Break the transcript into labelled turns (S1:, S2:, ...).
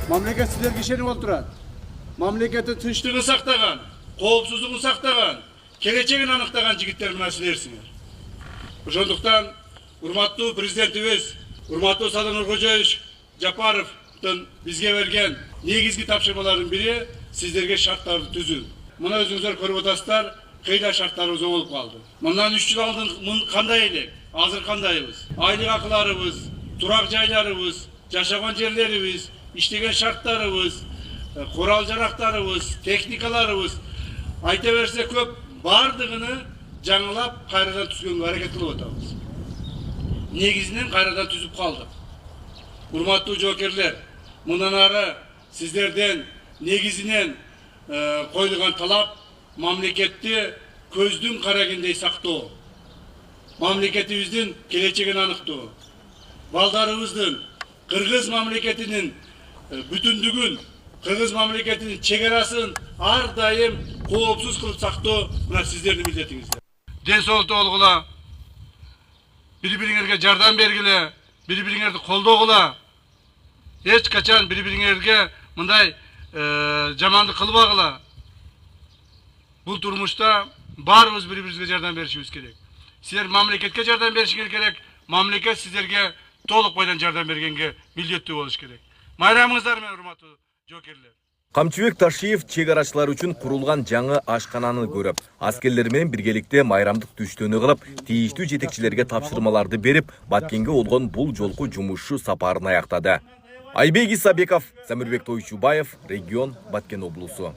S1: Mamlaket sizlerge işenip olturat. Mamleketi tinçliğini saktagan, koopsuzluğunu saktagan, geleceğini anıktagan jigitler mına silersiniz. Ошондуктан урматтуу президентибиз, урматтуу Садыр Нуркожоевич Жапаровдун бизге берген негизги тапшырмалардын бири сиздерге шарттарды түзүү. Мына өзүңүздөр көрүп атасыздар, кыйда шарттарыбыз болуп калды. Мындан 3 жыл алдын кандай элек, азыр кандайбыз? Айлык акыларыбыз, турак жайларыбыз, жашаган жерлерибиз, иштеген шарттарыбыз, курал жарактарыбыз, техникаларыбыз айта берсе көп бардыгыны жаңылап кайрадан түзгөнгө аракет кылып атабыз. Негизинен кайрадан түзүп калдык. Урматтуу жоокерлер, мындан ары сиздерден негизинен коюлган талап мамлекетти көздүн карагендей сактоо. Мамлекетибиздин келечегин аныктоо. Балдарыбыздын кыргыз мамлекетинин бүтүндүгүн, кыргыз мамлекетинин чегарасын ар дайым коопсуз кылып сактоо мына сиздердин милдетиңиздер. Ден соолукту болгула, бири-бириңерге жардам бергиле, бири-бириңерди колдогула. Эч качан бири-бириңерге мындай жамандык кылбагыла. Бул турмушта баарыбыз бири-бирибизге жардам беришибиз керек. Силер мамлекетке жардам беришиңер керек, мамлекет сиздерге толук бойдон жардам бергенге милдеттүү болуш керек. Майрамыңыздар менен урматтуу жоокерлер.
S2: Камчыбек Ташиев чегарачылар үчүн курулган жаңы ашкананы көрүп, аскерлер менен биргеликте майрамдык түштөөнү кылып, тийиштүү жетекчилерге тапшырмаларды берип, Баткенге болгон бул жолку жумушчу сапарын аяктады. Айбек Исабеков, Самирбек Тойчубаев, регион Баткен облусу.